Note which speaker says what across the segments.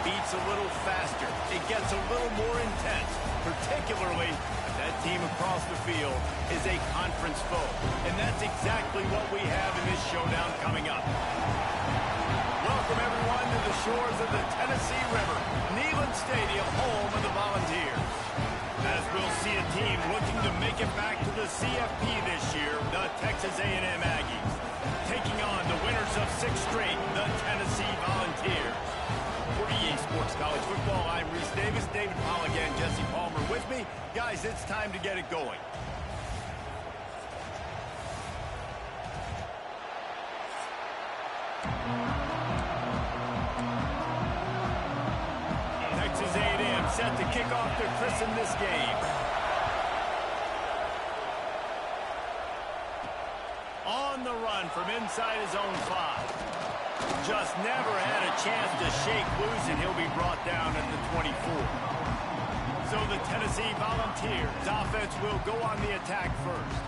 Speaker 1: beats a little faster. It gets a little more intense, particularly if that team across the field is a conference foe. And that's exactly what we have in this showdown coming up. Welcome, everyone, to the shores of the Tennessee River, Neyland Stadium, home of the Volunteers. As we'll see a team looking to make it back to the CFP this year, the Texas A&M Aggies, taking on the winners of 6 straight, the Tennessee Volunteers. For EA Sports College Football, I'm Reese Davis, David Pollock, and Jesse Palmer with me. Guys, it's time to get it going. Texas A&M set to kick off to christen this game. On the run from inside his own 5. Just never had a chance to shake loose, and he'll be brought down at the 24. So the Tennessee Volunteers offense will go on the attack first.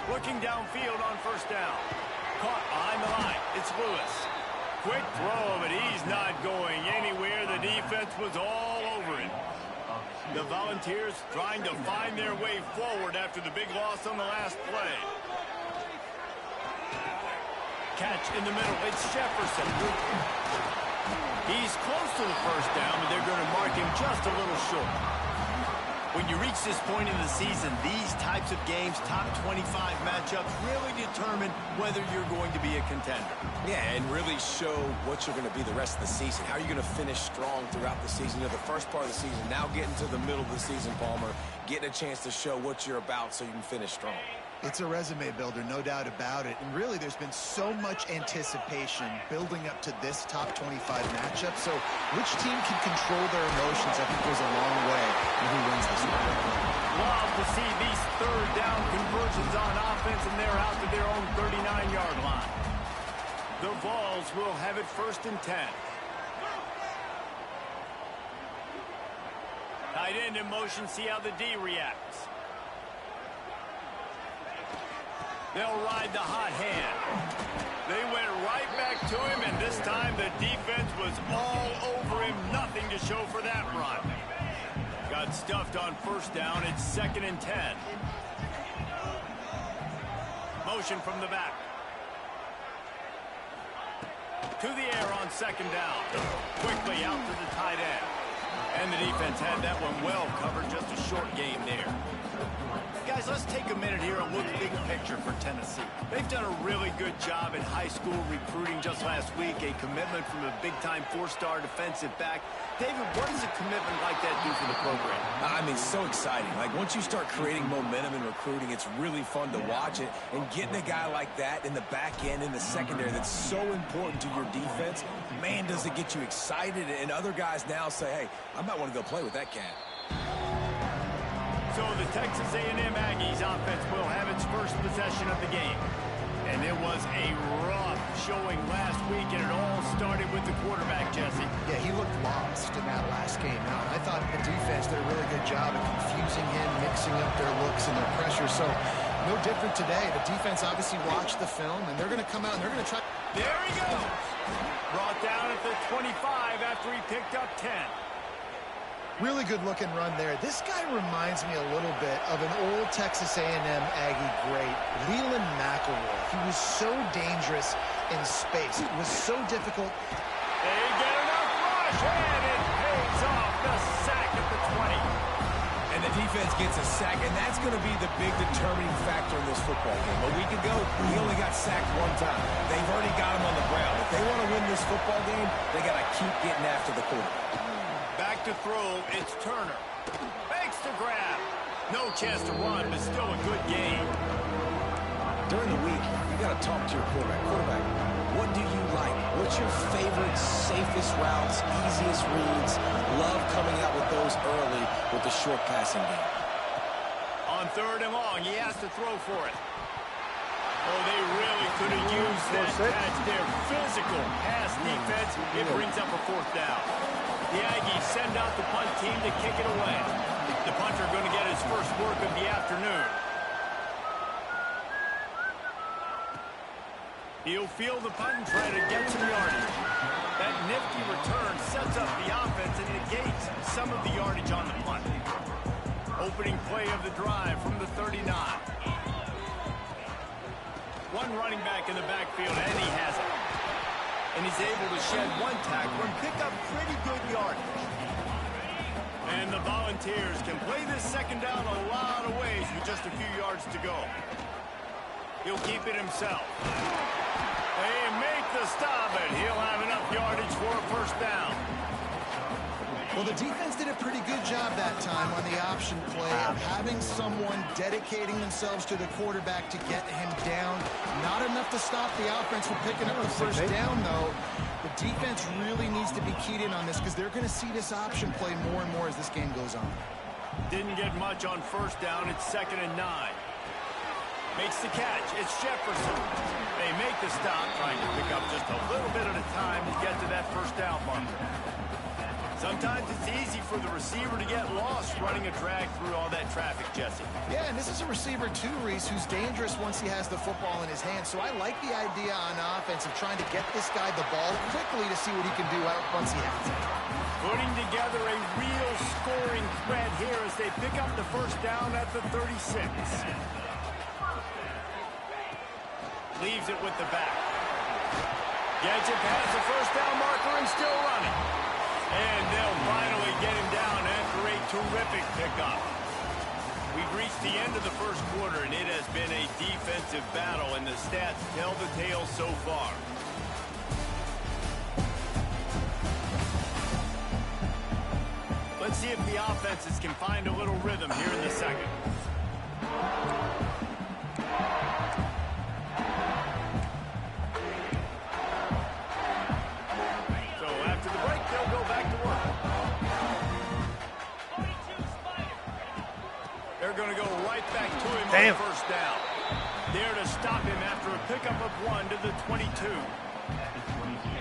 Speaker 1: Looking downfield on first down. Caught behind the line. It's Lewis. Quick throw, but he's not going anywhere. The defense was all over him. The Volunteers trying to find their way forward after the big loss on the last play. Catch in the middle. It's Jefferson. He's close to the first down, but they're going to mark him just a little short. When you reach this point in the season, these types of games, top 25 matchups, really determine whether you're going to be a contender.
Speaker 2: Yeah, and really show what you're going to be the rest of the season. How are you going to finish strong throughout the season? You know, the first part of the season, now getting to the middle of the season, Palmer, getting a chance to show what you're about so you can finish strong.
Speaker 3: It's a resume builder, no doubt about it. And really, there's been so much anticipation building up to this top 25 matchup. So which team can control their emotions, I think, goes a long way in who wins this one.
Speaker 1: Love to see these third down conversions on offense, and they're out to their own 39-yard line. The Vols will have it 1st and 10. Tight end in motion, see how the D reacts. They'll ride the hot hand. They went right back to him, and this time the defense was all over him. Nothing to show for that run. Got stuffed on first down. It's 2nd and 10. Motion from the back. To the air on 2nd down. Quickly out to the tight end. And the defense had that one well covered. Just a short game there. Guys, let's take a minute here and look big picture for Tennessee. They've done a really good job in high school recruiting just last week, a commitment from a big-time 4-star defensive back. David, what does a commitment like that do for the program?
Speaker 2: I mean, so exciting. Like, once you start creating momentum in recruiting, it's really fun to watch it. And getting a guy like that in the back end, in the secondary, that's so important to your defense, man, does it get you excited. And other guys now say, hey, I might want to go play with that cat.
Speaker 1: So the Texas A&M Aggies offense will have its first possession of the game. And it was a rough showing last week, and it all started with the quarterback, Jesse.
Speaker 3: Yeah, he looked lost in that last game out. I thought the defense did a really good job of confusing him, mixing up their looks and their pressure. So no different today. The defense obviously watched the film, and they're going to come out and they're going to try.
Speaker 1: There he goes. Brought down at the 25 after he picked up 10.
Speaker 3: Really good-looking run there. This guy reminds me a little bit of an old Texas A&M Aggie great, Leland McElroy. He was so dangerous in space. It was so difficult.
Speaker 1: They get enough rush, and it pays off. The sack at the 20.
Speaker 2: And the defense gets a sack, and that's going to be the big determining factor in this football game. A week ago, he only got sacked 1 time. They've already got him on the ground. If they want to win this football game, they got to keep getting after the quarterback.
Speaker 1: Back to throw, it's Turner. Makes the grab. No chance to run, but still a good game.
Speaker 2: During the week, you got to talk to your quarterback. Quarterback, what do you like? What's your favorite, safest routes, easiest reads? Love coming out with those early with the short passing game.
Speaker 1: On 3rd and long, he has to throw for it. Oh, they really could have used that. That's their physical pass defense. It brings up a 4th down. The Aggies send out the punt team to kick it away. The punter going to get his first work of the afternoon. He'll field the punt and try to get some yardage. That nifty return sets up the offense and negates some of the yardage on the punt. Opening play of the drive from the 39. One running back in the backfield, and he has it. And he's able to shed one tackle and pick up pretty good yardage. And the Volunteers can play this second down a lot of ways with just a few yards to go. He'll keep it himself. They make the stop, and he'll have enough yardage for a first down.
Speaker 3: Well, the defense did a pretty good job that time on the option play of having someone dedicating themselves to the quarterback to get him down. Not enough to stop the offense from picking up the first down, though. The defense really needs to be keyed in on this because they're going to see this option play more and more as this game goes on.
Speaker 1: Didn't get much on first down. It's 2nd and 9. Makes the catch. It's Jefferson. They make the stop, trying to pick up just a little bit at a time to get to that first down marker. Sometimes it's easy for the receiver to get lost running a drag through all that traffic, Jesse.
Speaker 3: Yeah, and this is a receiver too, Reese, who's dangerous once he has the football in his hands. So I like the idea on offense of trying to get this guy the ball quickly to see what he can do out once he has it.
Speaker 1: Putting together a real scoring threat here as they pick up the first down at the 36. Leaves it with the back. Gets it past the first down marker and still running. And they'll finally get him down after a terrific pickup. We've reached the end of the first quarter, and it has been a defensive battle, and the stats tell the tale so far. Let's see if the offenses can find a little rhythm here in the second. Going to go right back to him on first down. There to stop him after a pickup of 1 to the 22.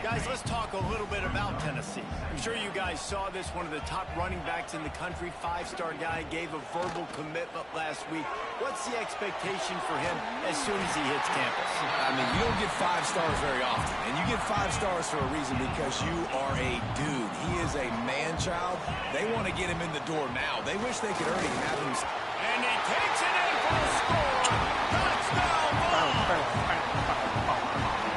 Speaker 1: Guys, let's talk a little bit about Tennessee. I'm sure you guys saw this. One of the top running backs in the country, 5-star guy, gave a verbal commitment last week. What's the expectation for him as soon as he hits campus?
Speaker 2: I mean, you don't get 5 stars very often, and you get 5 stars for a reason because you are a dude. He is a man-child. They want to get him in the door now. They wish they could already have him.
Speaker 1: And he takes it in for a score. Touchdown ball.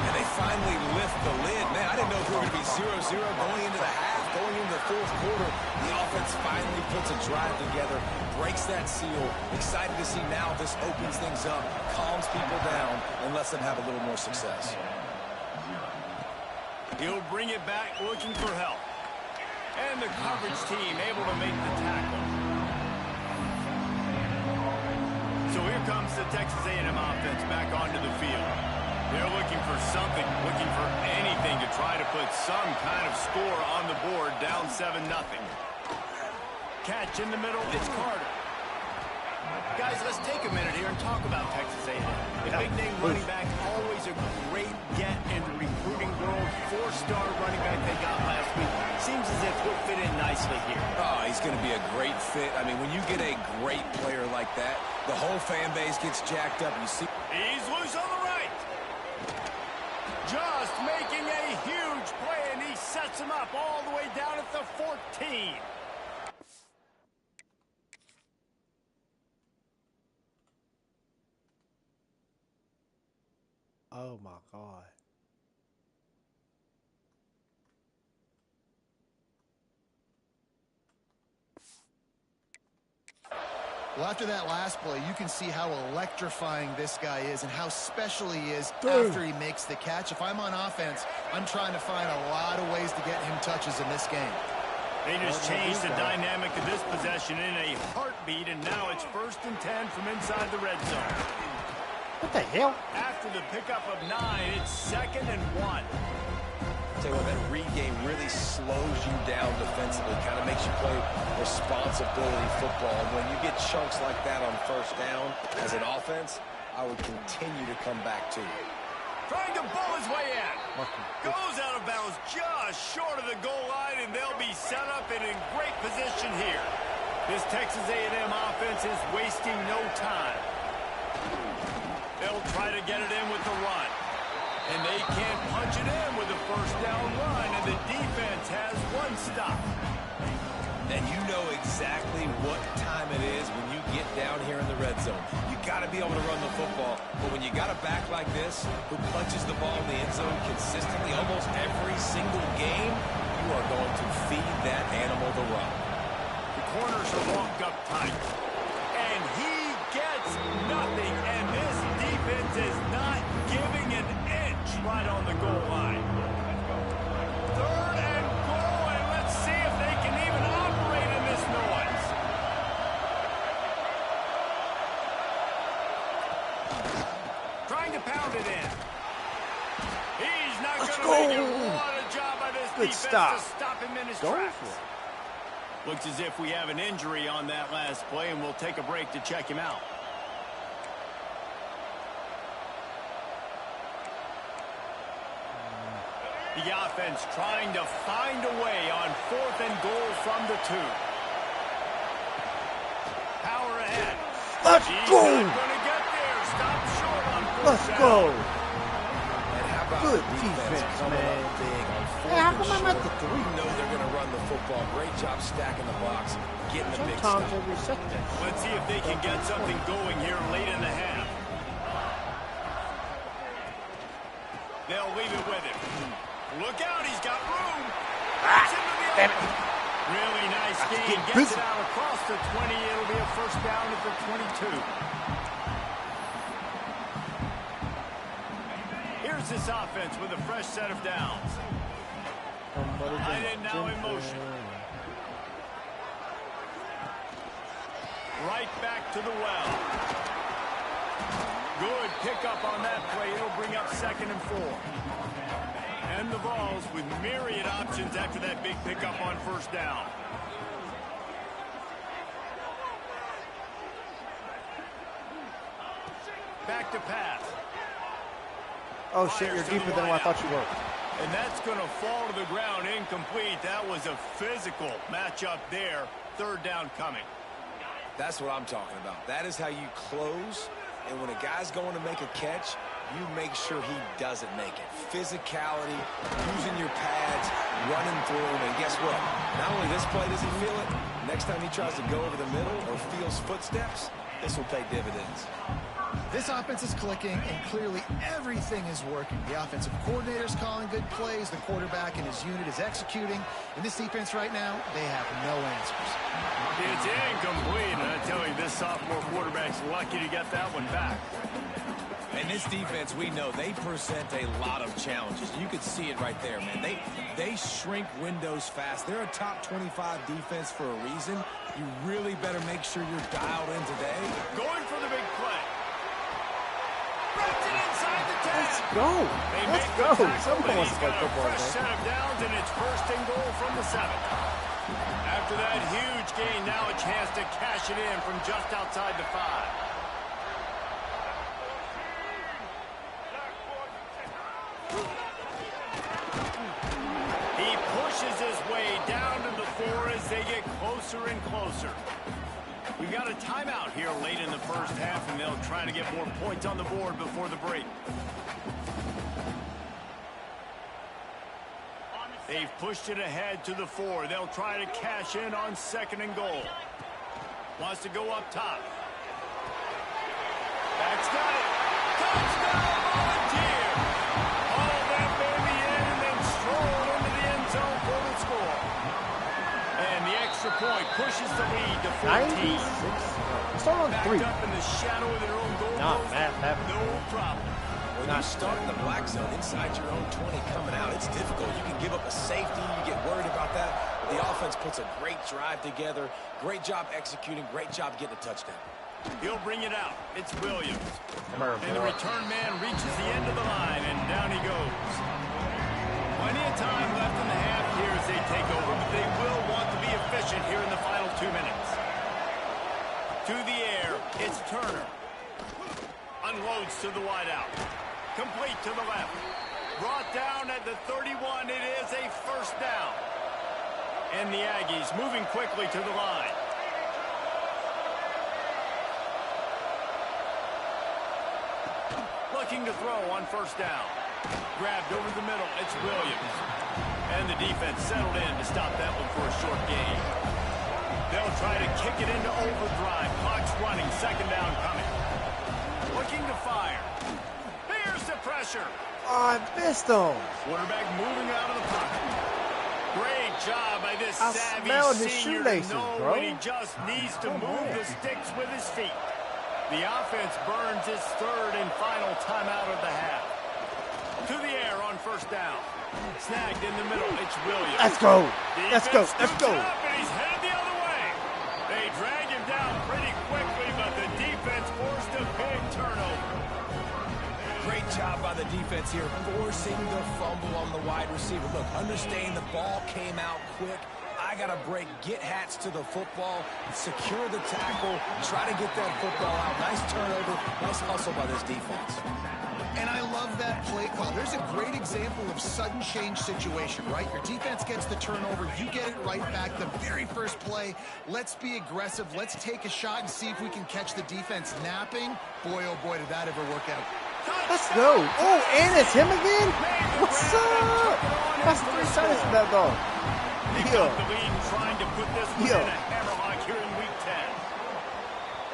Speaker 2: And they finally lift the lid. Man, I didn't know if we were going to be 0-0 going into the half, going into the fourth quarter. The offense finally puts a drive together, breaks that seal. Excited to see now this opens things up, calms people down, and lets them have a little more success.
Speaker 1: He'll bring it back looking for help. And the coverage team able to make the tackle. So here comes the Texas A&M offense back onto the field. They're looking for something, looking for anything to try to put some kind of score on the board, down 7-0. Catch in the middle, it's Carter. Guys, let's take a minute here and talk about Texas A&M. The big-name running back, always a great get in the recruiting world. 4-star running back they got last week. Seems as if he'll fit in nicely here.
Speaker 2: Oh, he's going to be a great fit. I mean, when you get a great player like that, the whole fan base gets jacked up. You see,
Speaker 1: he's loose on the right. Just making a huge play, and he sets him up all the way down at the 14.
Speaker 4: Oh, my God.
Speaker 3: Well, after that last play, you can see how electrifying this guy is and how special he is after he makes the catch. If I'm on offense, I'm trying to find a lot of ways to get him touches in this game.
Speaker 1: They just changed the dynamic of this possession in a heartbeat, and now it's 1st and 10 from inside the red zone.
Speaker 4: What the hell?
Speaker 1: After the pickup of 9, it's 2nd and 1.
Speaker 2: Tell you what, that read game really slows you down defensively, kind of makes you play responsibility football. And when you get chunks like that on first down as an offense, I would continue to come back to you.
Speaker 1: Trying to bull his way in. Goes out of bounds just short of the goal line, and they'll be set up and in great position here. This Texas A&M offense is wasting no time. They'll try to get it in with the run. And they can't punch it in with a first down run, and the defense has one stop.
Speaker 2: And you know exactly what time it is when you get down here in the red zone. You got to be able to run the football, but when you got a back like this who punches the ball in the end zone consistently almost every single game, you are going to feed that animal the run.
Speaker 1: The corners are locked up tight, and he gets nothing, and this defense is not giving an inch right on the goal line. Third and goal, and let's see if they can even operate in this noise. Trying to pound it in. He's not going to make it. What a job by this defense to stop him in his tracks. Looks as if we have an injury on that last play, and we'll take a break to check him out. The offense trying to find a way on 4th and goal from the 2. Power ahead.
Speaker 4: Let's go.
Speaker 1: Not going to get there. Stop short on 4th
Speaker 4: Let's
Speaker 1: down.
Speaker 4: go.
Speaker 2: And how about
Speaker 4: Good
Speaker 2: the
Speaker 4: defense,
Speaker 2: coming
Speaker 4: man.
Speaker 2: up big on
Speaker 4: Hey, how
Speaker 2: 4th
Speaker 4: come
Speaker 2: and
Speaker 4: I'm at
Speaker 2: short?
Speaker 4: the 3?
Speaker 2: You know they're going to run the football. Great job stacking the box, getting the big
Speaker 4: Sometimes
Speaker 2: stop.
Speaker 4: they reset that.
Speaker 1: Let's see if they can get something going here late in the half. They'll leave it with him. Look out, he's got room.
Speaker 4: Damn it.
Speaker 1: Really nice game. Gets
Speaker 4: busy.
Speaker 1: it out across the 20. It'll be a first down at the 22. Here's this offense with a fresh set of downs. Tight end now in motion. Right back to the well. Good pickup on that play. It'll bring up 2nd and 4. And the Vols with myriad options after that big pickup on first down. Back to pass.
Speaker 4: Oh, shit, you're deeper than what I thought you were.
Speaker 1: And that's going to fall to the ground incomplete. That was a physical matchup there. 3rd down coming.
Speaker 2: That's what I'm talking about. That is how you close. And when a guy's going to make a catch, you make sure he doesn't make it. Physicality, using your pads, running through him. And guess what? Not only this play does he feel it, next time he tries to go over the middle or feels footsteps, this will pay dividends.
Speaker 3: This offense is clicking, and clearly everything is working. The offensive coordinator's calling good plays. The quarterback and his unit is executing. And this defense right now, they have no answers.
Speaker 1: It's incomplete, and I tell you, this sophomore quarterback's lucky to get that one back.
Speaker 2: And this defense, we know, they present a lot of challenges. You could see it right there, man. They shrink windows fast. They're a top 25 defense for a reason. You really better make sure you're dialed in today.
Speaker 1: Going for the big play. Wrapped it inside the 10.
Speaker 4: Let's go. Let's go. Somebody wants to play football,
Speaker 1: fresh set
Speaker 4: man.
Speaker 1: of downs, and it's 1st and goal from the 7. After that huge gain, now a chance to cash it in from just outside the 5. He pushes his way down to the 4 as they get closer and closer. We got a timeout here late in the first half, and they'll try to get more points on the board before the break. They've pushed it ahead to the 4. They'll try to cash in on 2nd and goal. Wants to go up top. That's got it. Touchdown, Volunteer. Haul that baby in and then stroll into the end zone for the score. And the extra point pushes the lead to 14.
Speaker 4: 96. Start on
Speaker 1: Backed
Speaker 4: 3.
Speaker 1: up in the shadow of their own goal
Speaker 4: Nah,
Speaker 1: post.
Speaker 4: man,
Speaker 1: No problem.
Speaker 2: When you start in the black zone inside your own 20 coming out, it's difficult. You can give up a safety. You get worried about that. The offense puts a great drive together. Great job executing. Great job getting a touchdown.
Speaker 1: He'll bring it out. It's Williams.
Speaker 4: America.
Speaker 1: And the return man reaches the end of the line, and down he goes. Plenty of time left in the half here as they take over, but they will want to be efficient here in the final 2 minutes. To the air, it's Turner. Unloads to the wideout. Complete to the left. brought down at the 31. It is a first down. And the Aggies moving quickly to the line. Looking to throw on first down. Grabbed over the middle. It's Williams. And the defense settled in to stop that one for a short gain. They'll try to kick it into overdrive. Clock's running. Second down coming. Looking to fire. Here's the pressure.
Speaker 4: Oh, I missed him.
Speaker 1: Quarterback moving out of the pocket. Great job by this
Speaker 4: I
Speaker 1: savvy
Speaker 4: smelled his
Speaker 1: senior
Speaker 4: shoelaces,
Speaker 1: to know
Speaker 4: bro.
Speaker 1: when he just needs to move the sticks with his feet. The offense burns its third and final timeout of the half. To the air on first down. Snagged in the middle. It's Williams.
Speaker 4: Let's go. Let's go.
Speaker 1: Defense
Speaker 4: Let's
Speaker 1: scoops
Speaker 4: go.
Speaker 1: it up, and he's headed the other way. They drag him down pretty quickly, but the defense forced a big turnover.
Speaker 2: Great job by the defense here, forcing the fumble on the wide receiver. Look, understand the ball came out quick. I got to break, get Hats to the football, secure the tackle, try to get that football out. Nice turnover, nice hustle by this defense.
Speaker 3: And I love that play call. There's a great example of sudden change situation, right? Your defense gets the turnover. You get it right back. The very first play, let's be aggressive. Let's take a shot and see if we can catch the defense napping. Boy, oh boy, did that ever work out.
Speaker 4: Let's go. Oh, and it's him again? What's up? That's 3 times for that dog.
Speaker 1: He got the lead, trying to put this one in a hammerlock here in week 10.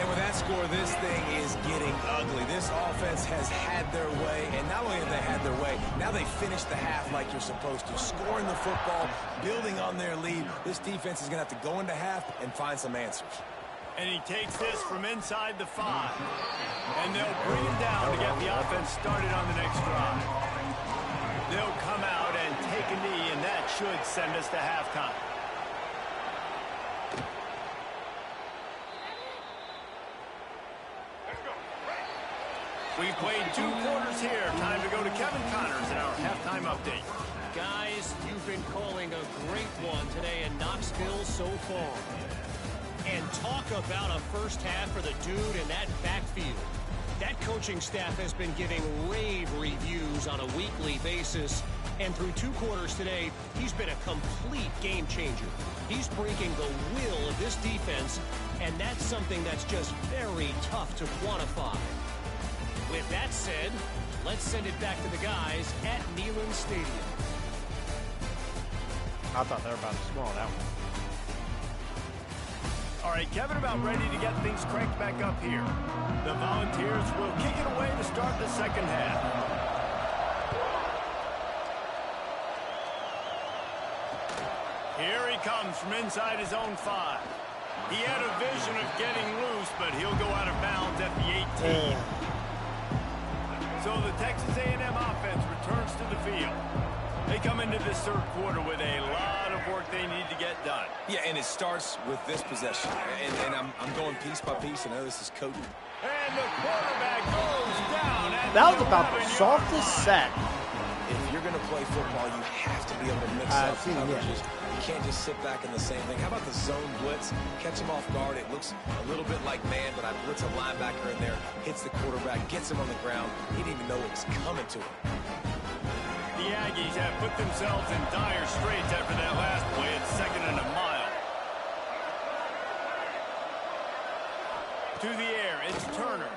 Speaker 2: And with that score, this thing is getting ugly. This offense has had their way, and not only have they had their way, now they finish the half like you're supposed to, scoring the football, building on their lead. This defense is going to have to go into half and find some answers.
Speaker 1: And he takes this from inside the 5. And they'll bring him down to get the offense started on the next drive. They'll come out and take a knee, and that should send us to halftime. We've played 2 quarters here. Time to go to Kevin Connors in our halftime update.
Speaker 5: Guys, you've been calling a great one today in Knoxville so far. And talk about a first half for the dude in that backfield. That coaching staff has been giving rave reviews on a weekly basis. And through 2 quarters today, he's been a complete game changer. He's breaking the will of this defense, and that's something that's just very tough to quantify. With that said, let's send it back to the guys at Neyland Stadium.
Speaker 4: I thought they were about to score on that one.
Speaker 1: All right, Kevin, about ready to get things cranked back up here. The Volunteers will kick it away to start the second half. Here he comes from inside his own 5. He had a vision of getting loose, but he'll go out of bounds at the 18. So the Texas A&M offense returns to the field. They come into this third quarter with a lot of work they need to get done.
Speaker 2: Yeah, and it starts with this possession. And I'm going piece by piece. I know this is coaching.
Speaker 1: And the quarterback goes down.
Speaker 4: That was about the softest sack.
Speaker 2: If you're going to play football, you have to be able to mix up coverages. You can't just sit back in the same thing. How about the zone blitz? Catch him off guard. It looks a little bit like man, but I blitz a linebacker in there, hits the quarterback, gets him on the ground. He didn't even know it was coming to him.
Speaker 1: The Aggies have put themselves in dire straits after that last play. It's 2nd and a mile. To the air, it's Turner.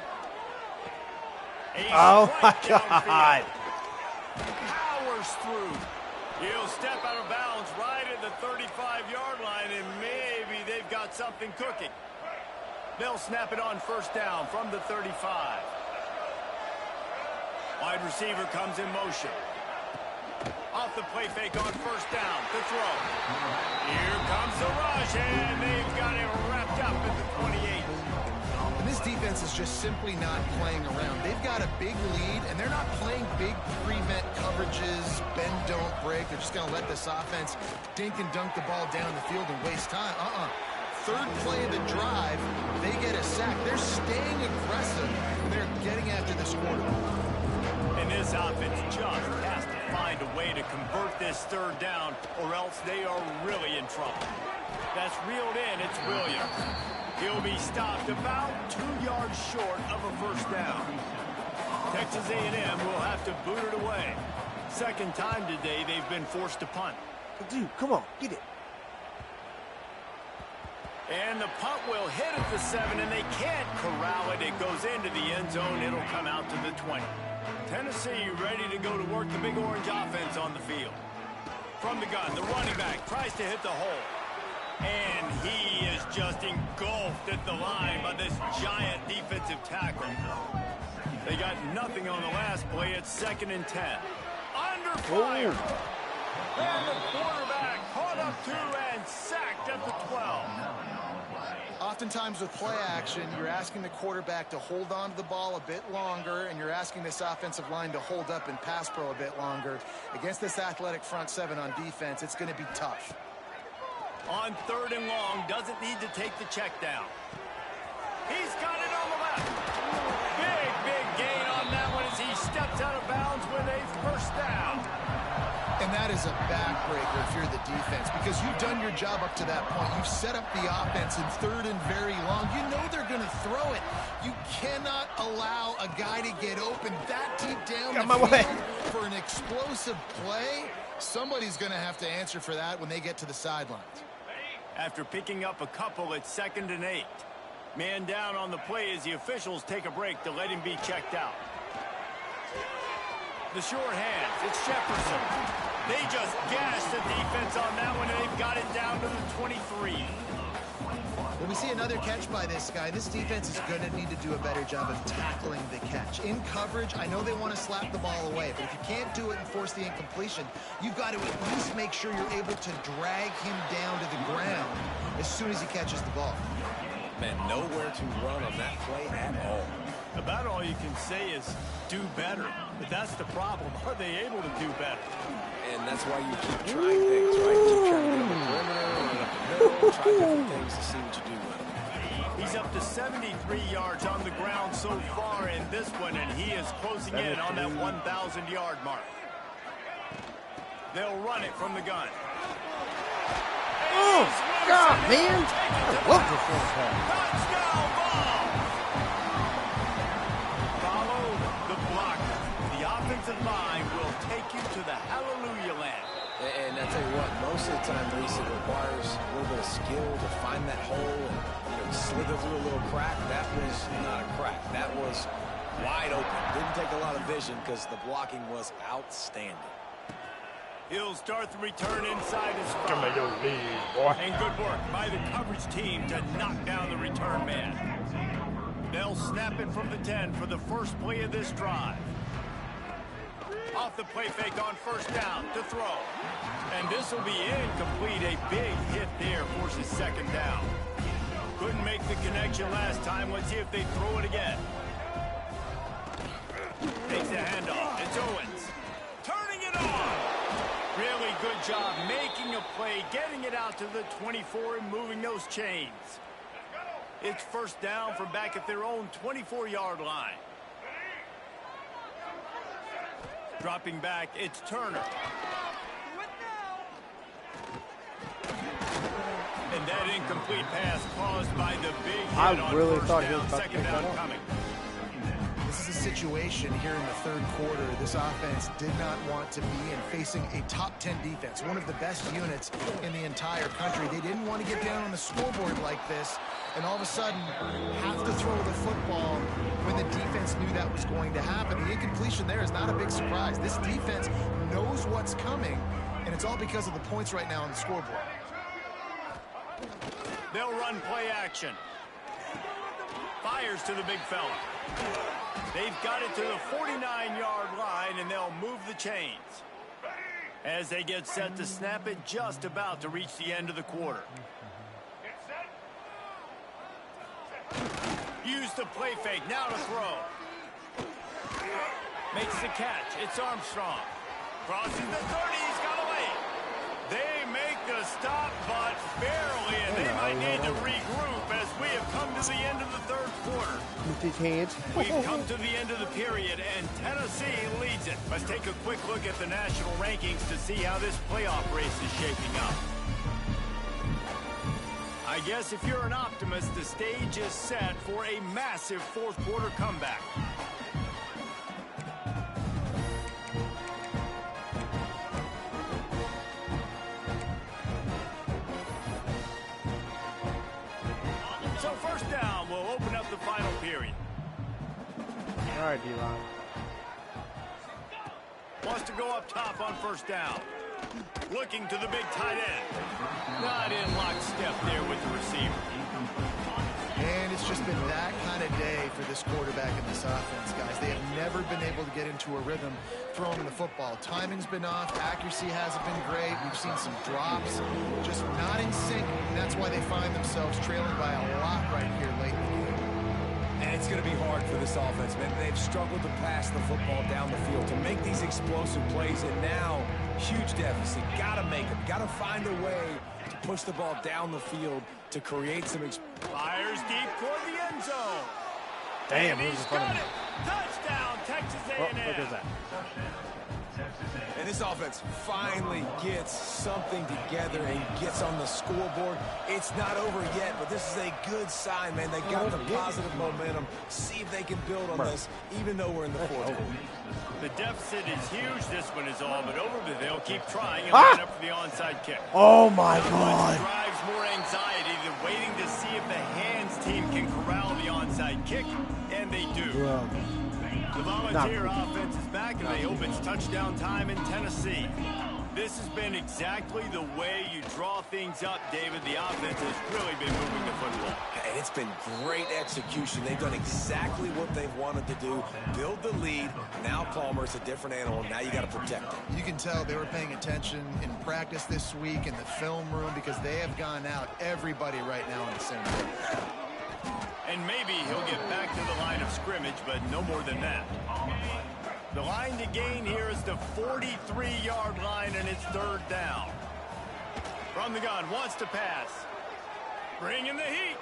Speaker 4: Oh, my God.
Speaker 1: Powers through. He'll step out of bounds right at the 35-yard line, and maybe they've got something cooking. They'll snap it on first down from the 35. Wide receiver comes in motion. Off the play fake on first down to throw. Here comes the rush, and they've got it wrapped up at the 28.
Speaker 3: And this defense is just simply not playing around. They've got a big lead, and they're not playing big prevent coverages, bend, don't break. They're just going to let this offense dink and dunk the ball down the field and waste time. Third play of the drive, they get a sack. They're staying aggressive. They're getting after this quarterback.
Speaker 1: And this offense just has to find a way to convert this third down, or else they are really in trouble. That's reeled in. It's Williams. He'll be stopped about 2 yards short of a first down. Texas A&M will have to boot it away. Second time today they've been forced to punt.
Speaker 4: Dude, come on, get it.
Speaker 1: And the punt will hit at the 7, and they can't corral it. It goes into the end zone. It'll come out to the 20. Tennessee ready to go to work the big orange offense on the field. From the gun, the running back tries to hit the hole. And he is just engulfed at the line by this giant defensive tackle. They got nothing on the last play. It's 2nd and 10. Under fire. And the quarterback caught up to and sacked at the 12.
Speaker 3: Oftentimes with play action, you're asking the quarterback to hold on to the ball a bit longer, and you're asking this offensive line to hold up in pass pro a bit longer. Against this athletic front 7 on defense, it's going to be tough.
Speaker 1: On 3rd and long, doesn't need to take the check down. He's got it on the left. Big gain on that one as he steps out of bounds with a first down.
Speaker 3: And that is a backbreaker if you're the defense, because you've done your job up to that point. You've set up the offense in 3rd and very long. You know they're going to throw it. You cannot allow a guy to get open that deep down the field for an explosive play. Somebody's going to have to answer for that when they get to the sidelines.
Speaker 1: After picking up a couple, it's 2nd and 8. Man down on the play as the officials take a break to let him be checked out. The short hands, it's Jefferson. They just gashed the defense on that one, and they've got it down to the 23.
Speaker 3: When we see another catch by this guy, this defense is going to need to do a better job of tackling the catch. In coverage, I know they want to slap the ball away, but if you can't do it and force the incompletion, you've got to at least make sure you're able to drag him down to the ground as soon as he catches the ball.
Speaker 2: Man, nowhere to run on that play at all.
Speaker 1: About all you can say is do better. But that's the problem. Are they able to do better?
Speaker 2: And that's why you keep trying things, right? Keep trying to get the perimeter, run up the middle, try different things to see what you do with it.
Speaker 1: He's up to 73 yards on the ground so far in this one, and he is closing in on that 1,000-yard mark. They'll run it from the gun.
Speaker 4: Oh, God, man. I love this one pass.
Speaker 1: Touchdown ball. Follow the blocker. The offensive line will take you to the hallelujah land.
Speaker 2: And I tell you what, most of the time, Reese, it requires a little bit of skill to find that hole and slither through a little crack. That was not a crack. That was wide open. Didn't take a lot of vision because the blocking was outstanding.
Speaker 1: He'll start the return inside his 5. And good work by the coverage team to knock down the return man. They'll snap it from the 10 for the first play of this drive. Off the play fake on first down to throw. And this will be incomplete. A big hit there forces 2nd down. Couldn't make the connection last time. Let's see if they throw it again. Takes the handoff. It's Owens. Turning it on. Really good job making a play, getting it out to the 24 and moving those chains. It's first down from back at their own 24-yard line. Dropping back, it's Turner. And that incomplete pass caused by the big hit
Speaker 4: I really
Speaker 1: on
Speaker 4: thought
Speaker 1: first
Speaker 4: he was
Speaker 1: down,
Speaker 4: about to
Speaker 1: second
Speaker 4: pick
Speaker 1: down
Speaker 4: that up.
Speaker 1: coming.
Speaker 3: This is a situation here in the 3rd quarter. This offense did not want to be in, facing a top 10 defense, one of the best units in the entire country. They didn't want to get down on the scoreboard like this and all of a sudden have to throw the football when the defense knew that was going to happen. The incompletion there is not a big surprise. This defense knows what's coming, and it's all because of the points right now on the scoreboard.
Speaker 1: They'll run play action. Fires to the big fella. They've got it to the 49-yard line, and they'll move the chains. As they get set to snap it, just about to reach the end of the quarter. Use the play fake, now to throw. Makes the catch, it's Armstrong. Crosses the 30, he's got away. They make the stop, but barely, and they might need to regroup as we have come to the end of the 3rd quarter.
Speaker 4: With his hands.
Speaker 1: We've come to the end of the period, and Tennessee leads it. Let's take a quick look at the national rankings to see how this playoff race is shaping up. I guess if you're an optimist, the stage is set for a massive 4th quarter comeback. period.
Speaker 4: All right, D-line.
Speaker 1: Wants to go up top on first down. Looking to the big tight end. Not in lockstep there with the receiver.
Speaker 3: And it's just been that kind of day for this quarterback and this offense, guys. They have never been able to get into a rhythm throwing the football. Timing's been off. Accuracy hasn't been great. We've seen some drops. Just not in sync, and that's why they find themselves trailing by a lot right here late in the game.
Speaker 2: And it's going to be hard for this offense, man. They've struggled to pass the football down the field, to make these explosive plays, and now, huge deficit. Got to make them. Got to find a way to push the ball down the field to create some...
Speaker 1: Fires deep toward the end zone.
Speaker 4: Damn,
Speaker 1: and
Speaker 4: he's
Speaker 1: he's
Speaker 4: in front
Speaker 1: got
Speaker 4: of me.
Speaker 1: it. Touchdown, Texas A&M.
Speaker 4: Oh, look at that.
Speaker 2: And this offense finally gets something together and gets on the scoreboard. It's not over yet, but this is a good sign, man. They got the positive momentum. See if they can build on this, even though we're in the fourth quarter.
Speaker 1: The deficit is huge. This one is all but over, but they'll keep trying and line up for the onside kick.
Speaker 4: Oh, my
Speaker 1: What
Speaker 4: God.
Speaker 1: drives more anxiety than waiting to see if the hands team can corral the onside kick, and they do.
Speaker 4: Bro.
Speaker 1: The Volunteer offense is back, and they hope it's touchdown time in Tennessee. This has been exactly the way you draw things up, David. The offense has really been moving the football.
Speaker 2: And it's been great execution. They've done exactly what they've wanted to do. Build the lead. Now Palmer's a different animal. Now you got to protect him.
Speaker 3: You can tell they were paying attention in practice this week in the film room because they have gone out everybody right now on the same page.
Speaker 1: And maybe he'll get back to the line of scrimmage, but no more than that. The line to gain here is the 43-yard line, and it's third down. From the gun, wants to pass. Bringing the heat.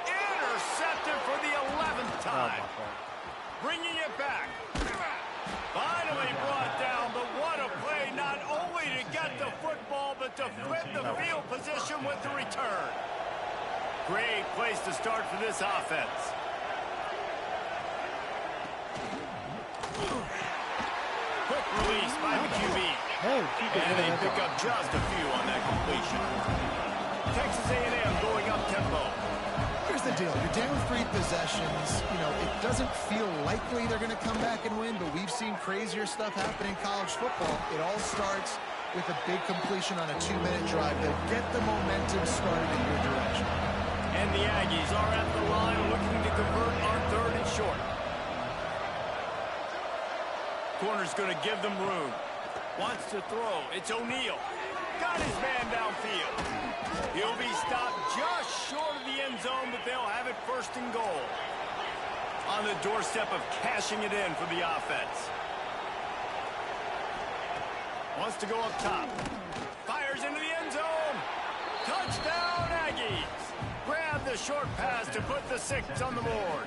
Speaker 1: Intercepted for the 11th time. Bringing it back. Finally brought down, but what a play, not only to get the football, but to flip the field position with the return. Great place to start for this offense. Quick release by the QB. And they pick up just a few on that completion. Texas A&M going up tempo.
Speaker 3: Here's the deal. You're down 3 possessions. You know, it doesn't feel likely they're going to come back and win, but we've seen crazier stuff happen in college football. It all starts with a big completion on a 2-minute drive. They'll get the momentum started in your direction.
Speaker 1: And the Aggies are at the line looking to convert on third and short. Corner's going to give them room. Wants to throw. It's O'Neal. Got his man downfield. He'll be stopped just short of the end zone, but they'll have it first and goal. On the doorstep of cashing it in for the offense. Wants to go up top. Fires into the end zone. Touchdown, Aggies. Grab the short pass to put the 6 on the board.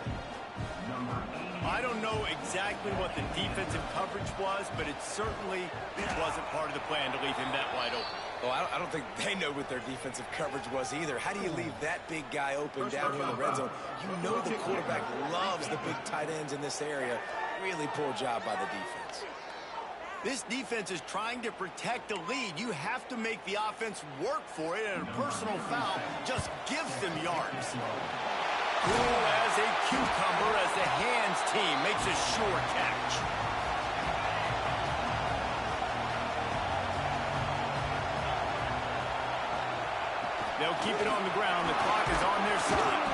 Speaker 1: I don't know exactly what the defensive coverage was, but it certainly wasn't part of the plan to leave him that wide open.
Speaker 2: Well, I don't think they know what their defensive coverage was either. How do you leave that big guy open down here in the red zone? You know the quarterback loves the big tight ends in this area. Really poor job by the defense.
Speaker 1: This defense is trying to protect the lead. You have to make the offense work for it, and a personal foul just gives them yards. Cool as a cucumber as the hands team makes a sure catch. They'll keep it on the ground. The clock is on their side.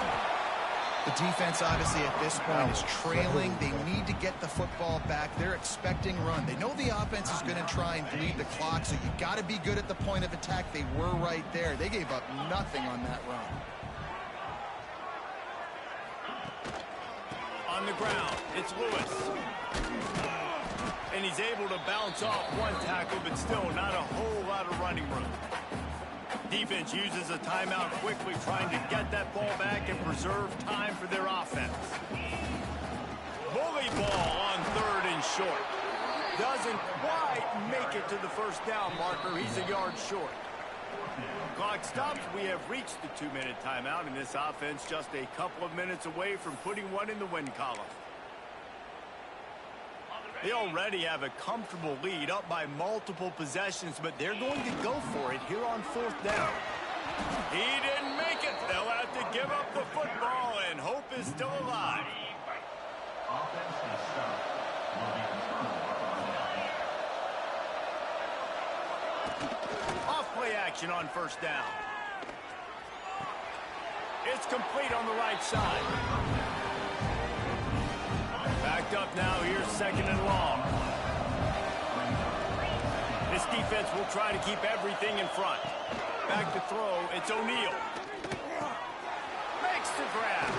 Speaker 3: The defense, obviously, at this point is trailing. They need to get the football back. They're expecting run. They know the offense is going to try and bleed the clock, so you got to be good at the point of attack. They were right there. They gave up nothing on that run.
Speaker 1: On the ground, it's Lewis. And he's able to bounce off one tackle, but still not a whole lot of running room. Defense uses a timeout quickly, trying to get that ball back and preserve time for their offense. Bully ball on third and short. Doesn't quite make it to the first down marker. He's a yard short. Clock stops. We have reached the 2-minute timeout, and this offense just a couple of minutes away from putting one in the win column. They already have a comfortable lead, up by multiple possessions, but they're going to go for it here on fourth down. He didn't make it. They'll have to give up the football, and hope is still alive. Off-play action on first down. It's complete on the right side. Backed up now. Here's second and long. This defense will try to keep everything in front. Back to throw. It's O'Neal. Makes the grab.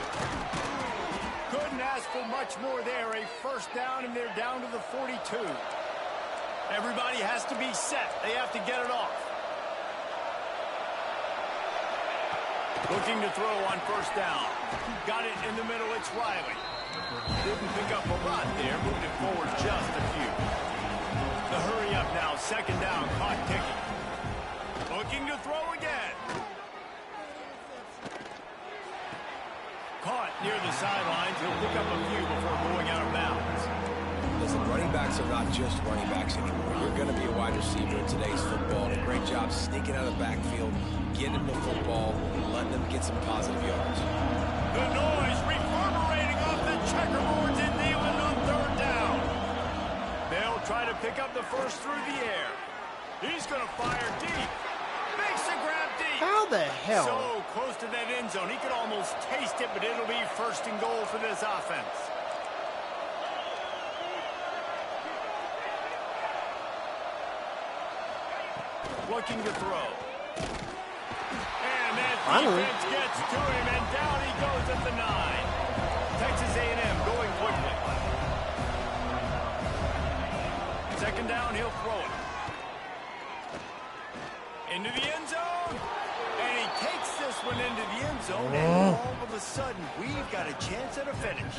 Speaker 1: Couldn't ask for much more there. A first down, and they're down to the 42. Everybody has to be set. They have to get it off. Looking to throw on first down. Got it in the middle. It's Riley. Didn't pick up a lot there. Moved it forward just a few. The hurry up now. Second down. Clock ticking. Looking to throw again. Caught near the sidelines. He'll pick up a few before going out of bounds.
Speaker 2: Listen, running backs are not just running backs anymore. You're going to be a wide receiver in today's football. And a great job sneaking out of the backfield, getting them the football, and letting them get some positive yards.
Speaker 1: The noise reverberating off the checkerboards in Neyland on third down. They'll try to pick up the first through the air. He's going to fire deep. Makes the grab deep.
Speaker 4: How the hell?
Speaker 1: So close to that end zone. He could almost taste it, but it'll be first and goal for this offense. Looking to throw. And that defense gets to him, and down he goes at the 9. Texas A&M going quickly. Second down, he'll throw it. Into the end zone. And he takes this one into the end zone, and all of a sudden, we've got a chance at a finish.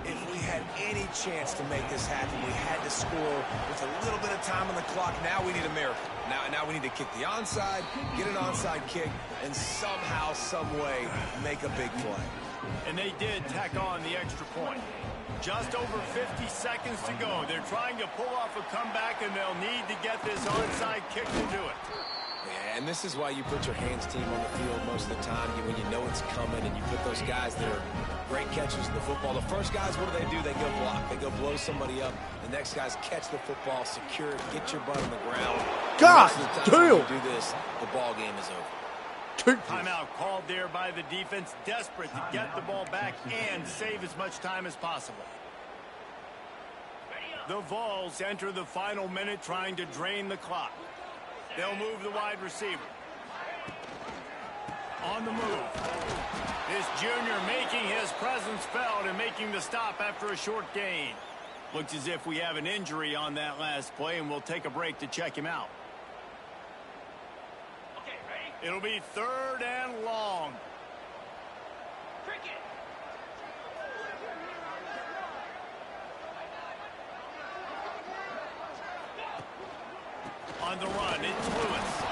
Speaker 2: If we had any chance to make this happen, we had to score with a little bit of time on the clock. Now we need a miracle. Now we need to kick the onside, get an onside kick, and somehow, some way, make a big play.
Speaker 1: And they did tack on the extra point. Just over 50 seconds to go. They're trying to pull off a comeback, and they'll need to get this onside kick to do it.
Speaker 2: Yeah, and this is why you put your hands team on the field most of the time when you know it's coming, and you put those guys that are great catches of the football. The first guys, what do? They go block. They go blow somebody up. The next guys catch the football, secure it, get your butt on the ground.
Speaker 4: God
Speaker 2: damn! When you do this, the ball game is over.
Speaker 1: Timeout called there by the defense, desperate to get the ball back and save as much time as possible. The Vols enter the final minute trying to drain the clock. They'll move the wide receiver. On the move. This junior making his presence felt and making the stop after a short gain. Looks as if we have an injury on that last play, and we'll take a break to check him out. Okay, ready? It'll be third and long. Cricket. On the run, it's Lewis.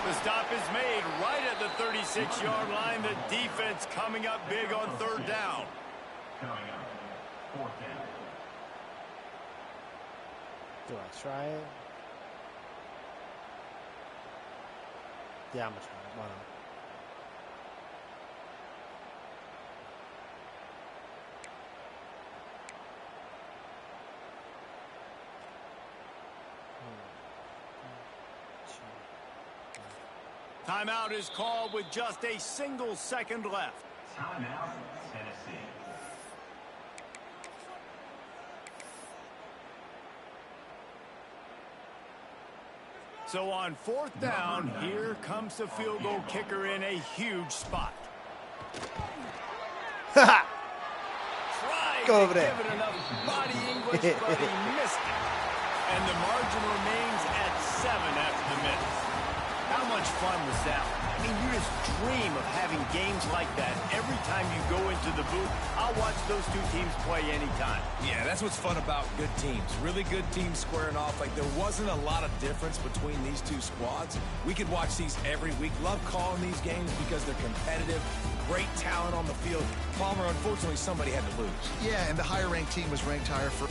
Speaker 1: The stop is made right at the 36-yard line. The defense coming up big on third down.
Speaker 6: Coming up, fourth down.
Speaker 4: Do I try it? Yeah, I'm going to try it. Why not?
Speaker 1: Timeout is called with just a single second left.
Speaker 6: Timeout, Tennessee.
Speaker 1: So on fourth down, here comes the field goal kicker in a huge spot. Tried
Speaker 4: Go over
Speaker 1: to
Speaker 4: there.
Speaker 1: give it enough body English, but he missed it. And the margin remains at 7 after the minute. How much fun was that? I mean, you just dream of having games like that. Every time you go into the booth, I'll watch those two teams play anytime.
Speaker 2: Yeah, that's what's fun about good teams. Really good teams squaring off. Like, there wasn't a lot of difference between these two squads. We could watch these every week. Love calling these games because they're competitive. Great talent on the field. Palmer, unfortunately, somebody had to lose.
Speaker 3: Yeah, and the higher-ranked team was ranked higher for...